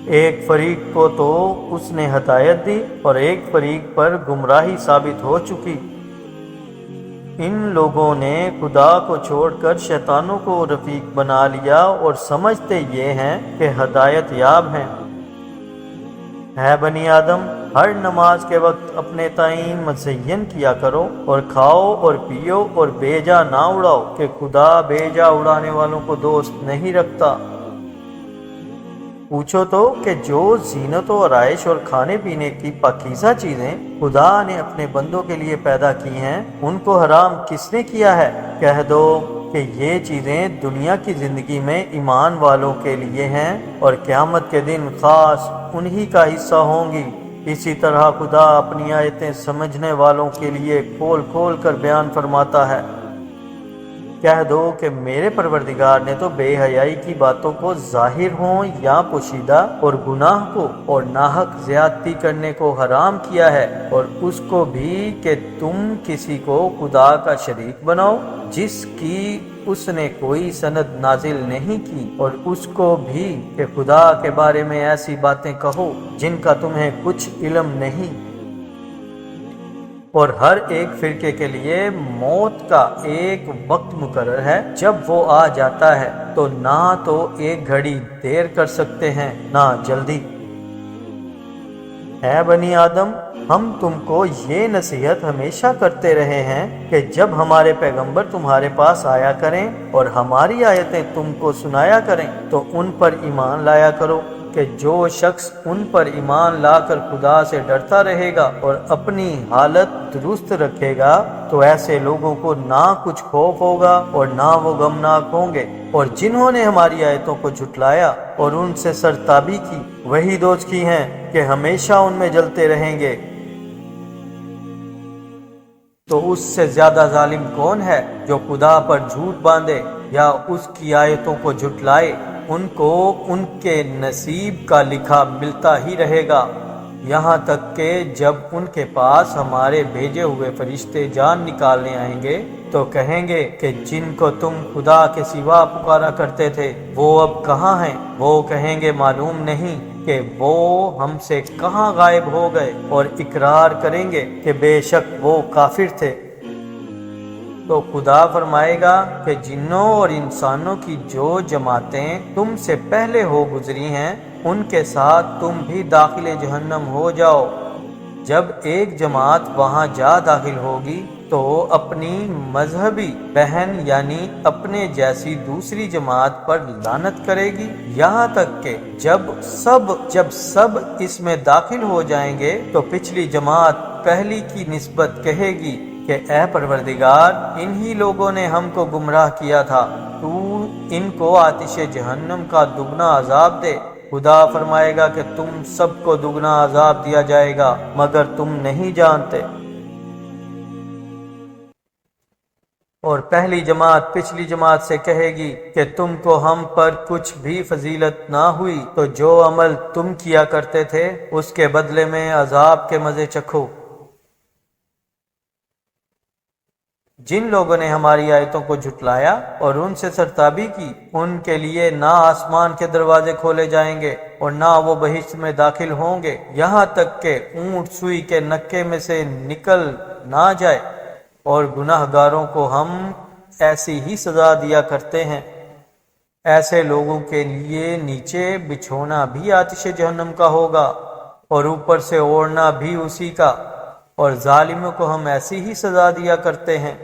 ایک فریق کو تو اس نے ہدایت دی اور ایک فریق پر گمراہی ثابت ہو چکی۔ ان لوگوں نے خدا کو چھوڑ کر شیطانوں کو رفیق بنا لیا اور سمجھتے یہ ہیں کہ ہدایت یاب ہیں۔ اے بنی آدم، ہر نماز کے وقت اپنے تئیں مزین کیا کرو اور کھاؤ اور پیو اور بیجا نہ اڑاؤ، کہ خدا بیجا اڑانے والوں کو دوست نہیں رکھتا۔ پوچھو تو کہ جو زینت و آرائش اور کھانے پینے کی پاکیزہ چیزیں خدا نے اپنے بندوں کے لیے پیدا کی ہیں، ان کو حرام کس نے کیا ہے؟ کہہ دو کہ یہ چیزیں دنیا کی زندگی میں ایمان والوں کے لیے ہیں اور قیامت کے دن خاص انہی کا حصہ ہوں گی۔ اسی طرح خدا اپنی آیتیں سمجھنے والوں کے لیے کھول کھول کر بیان فرماتا ہے۔ کہہ دو کہ میرے پروردگار نے تو بے حیائی کی باتوں کو ظاہر ہوں یا پوشیدہ اور گناہ کو اور ناحق زیادتی کرنے کو حرام کیا ہے، اور اس کو بھی کہ تم کسی کو خدا کا شریک بناؤ جس کی اس نے کوئی سند نازل نہیں کی، اور اس کو بھی کہ خدا کے بارے میں ایسی باتیں کہو جن کا تمہیں کچھ علم نہیں۔ اور ہر ایک فرقے کے لیے موت کا ایک وقت مقرر ہے، جب وہ آ جاتا ہے تو نہ تو ایک گھڑی دیر کر سکتے ہیں نہ جلدی۔ اے بنی آدم، ہم تم کو یہ نصیحت ہمیشہ کرتے رہے ہیں کہ جب ہمارے پیغمبر تمہارے پاس آیا کریں اور ہماری آیتیں تم کو سنایا کریں تو ان پر ایمان لایا کرو، کہ جو شخص ان پر ایمان لا کر خدا سے ڈرتا رہے گا اور اپنی حالت درست رکھے گا تو ایسے لوگوں کو نہ کچھ خوف ہوگا اور نہ وہ غمناک ہوں گے۔ اور جنہوں نے ہماری آیتوں کو جھٹلایا اور ان سے سرتابی کی، وہی دوزخی ہیں کہ ہمیشہ ان میں جلتے رہیں گے۔ تو اس سے زیادہ ظالم کون ہے جو خدا پر جھوٹ باندھے یا اس کی آیتوں کو جھٹلائے؟ ان کو ان کے نصیب کا لکھا ملتا ہی رہے گا، یہاں تک کہ جب ان کے پاس ہمارے بھیجے ہوئے فرشتے جان نکالنے آئیں گے تو کہیں گے کہ جن کو تم خدا کے سوا پکارا کرتے تھے وہ اب کہاں ہیں؟ وہ کہیں گے معلوم نہیں کہ وہ ہم سے کہاں غائب ہو گئے، اور اقرار کریں گے کہ بے شک وہ کافر تھے۔ تو خدا فرمائے گا کہ جنوں اور انسانوں کی جو جماعتیں تم سے پہلے ہو گزری ہیں ان کے ساتھ تم بھی داخل جہنم ہو جاؤ۔ جب ایک جماعت وہاں جا داخل ہوگی تو اپنی مذہبی بہن یعنی اپنے جیسی دوسری جماعت پر لعنت کرے گی، یہاں تک کہ جب سب اس میں داخل ہو جائیں گے تو پچھلی جماعت پہلی کی نسبت کہے گی کہ اے پروردگار، انہی لوگوں نے ہم کو گمراہ کیا تھا، تو ان کو آتش جہنم کا دگنا عذاب دے۔ خدا فرمائے گا کہ تم سب کو دگنا عذاب دیا جائے گا مگر تم نہیں جانتے۔ اور پہلی جماعت پچھلی جماعت سے کہے گی کہ تم کو ہم پر کچھ بھی فضیلت نہ ہوئی، تو جو عمل تم کیا کرتے تھے اس کے بدلے میں عذاب کے مزے چکھو۔ جن لوگوں نے ہماری آیتوں کو جھٹلایا اور ان سے سرتابی کی، ان کے لیے نہ آسمان کے دروازے کھولے جائیں گے اور نہ وہ بہشت میں داخل ہوں گے، یہاں تک کہ اونٹ سوئی کے نکے میں سے نکل نہ جائے۔ اور گناہ گاروں کو ہم ایسی ہی سزا دیا کرتے ہیں۔ ایسے لوگوں کے لیے نیچے بچھونا بھی آتش جہنم کا ہوگا اور اوپر سے اوڑھنا بھی اسی کا، اور ظالموں کو ہم ایسی ہی سزا دیا کرتے ہیں۔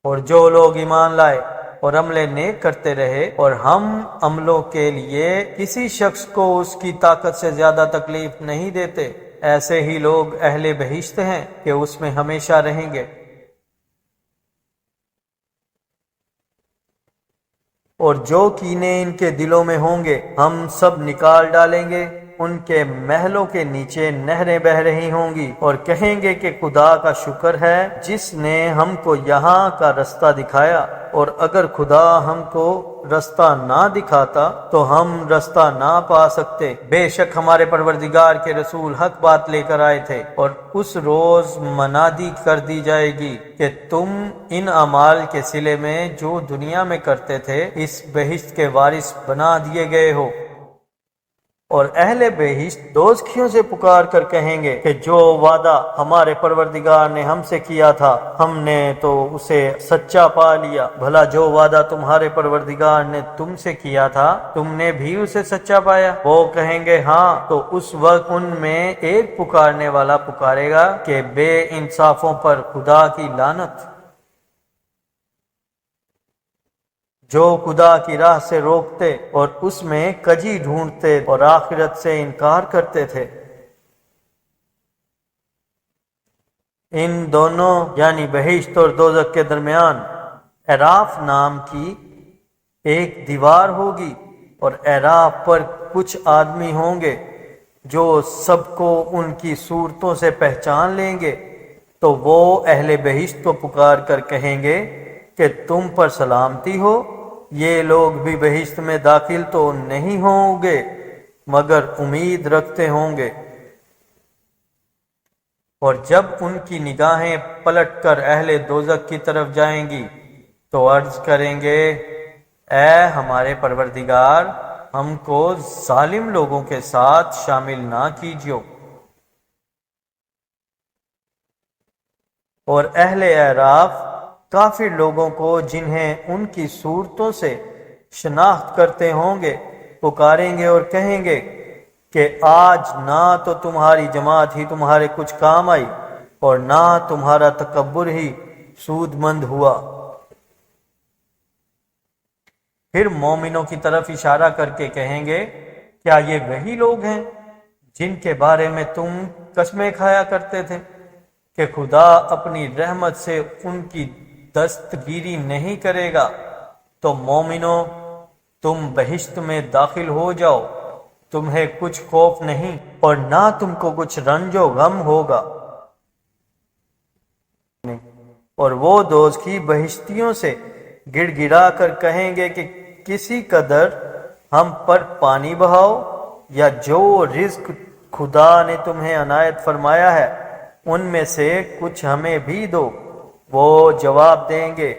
اور جو لوگ ایمان لائے اور عمل نیک کرتے رہے اور ہم عملوں کے لیے کسی شخص کو اس کی طاقت سے زیادہ تکلیف نہیں دیتے، ایسے ہی لوگ اہل بہشت ہیں کہ اس میں ہمیشہ رہیں گے۔ اور جو کینے ان کے دلوں میں ہوں گے ہم سب نکال ڈالیں گے، ان کے محلوں کے نیچے نہریں بہہ رہی ہوں گی، اور کہیں گے کہ خدا کا شکر ہے جس نے ہم کو یہاں کا رستہ دکھایا، اور اگر خدا ہم کو رستہ نہ دکھاتا تو ہم رستہ نہ پا سکتے۔ بے شک ہمارے پروردگار کے رسول حق بات لے کر آئے تھے، اور اس روز منادی کر دی جائے گی کہ تم ان اعمال کے صلے میں جو دنیا میں کرتے تھے اس بہشت کے وارث بنا دیے گئے ہو۔ اور اہل بہشت دوزخیوں سے پکار کر کہیں گے کہ جو وعدہ ہمارے پروردگار نے ہم سے کیا تھا ہم نے تو اسے سچا پا لیا، بھلا جو وعدہ تمہارے پروردگار نے تم سے کیا تھا تم نے بھی اسے سچا پایا؟ وہ کہیں گے ہاں، تو اس وقت ان میں ایک پکارنے والا پکارے گا کہ بے انصافوں پر خدا کی لعنت، جو خدا کی راہ سے روکتے اور اس میں کجی ڈھونڈتے اور آخرت سے انکار کرتے تھے۔ ان دونوں یعنی بہشت اور دوزخ کے درمیان اعراف نام کی ایک دیوار ہوگی، اور اعراف پر کچھ آدمی ہوں گے جو سب کو ان کی صورتوں سے پہچان لیں گے، تو وہ اہل بہشت کو پکار کر کہیں گے کہ تم پر سلامتی ہو، یہ لوگ بھی بہشت میں داخل تو نہیں ہوں گے مگر امید رکھتے ہوں گے۔ اور جب ان کی نگاہیں پلٹ کر اہل دوزخ کی طرف جائیں گی تو عرض کریں گے اے ہمارے پروردگار، ہم کو ظالم لوگوں کے ساتھ شامل نہ کیجیو۔ اور اہل اعراف کافر لوگوں کو جنہیں ان کی صورتوں سے شناخت کرتے ہوں گے پکاریں گے اور کہیں گے کہ آج نہ تو تمہاری جماعت ہی تمہارے کچھ کام آئی اور نہ تمہارا تکبر ہی سود مند ہوا۔ پھر مومنوں کی طرف اشارہ کر کے کہیں گے کیا یہ وہی لوگ ہیں جن کے بارے میں تم قسمیں کھایا کرتے تھے کہ خدا اپنی رحمت سے ان کی دستگیری نہیں کرے گا؟ تو مومنوں، تم بہشت میں داخل ہو جاؤ، تمہیں کچھ خوف نہیں اور نہ تم کو کچھ رنج و غم ہوگا۔ اور وہ دوزخی بہشتیوں سے گڑ گڑا کر کہیں گے کہ کسی قدر ہم پر پانی بہاؤ، یا جو رزق خدا نے تمہیں عنایت فرمایا ہے ان میں سے کچھ ہمیں بھی دو۔ وہ جواب دیں گے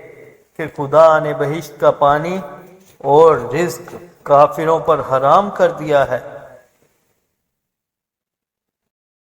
کہ خدا نے بہشت کا پانی اور رزق کافروں پر حرام کر دیا ہے۔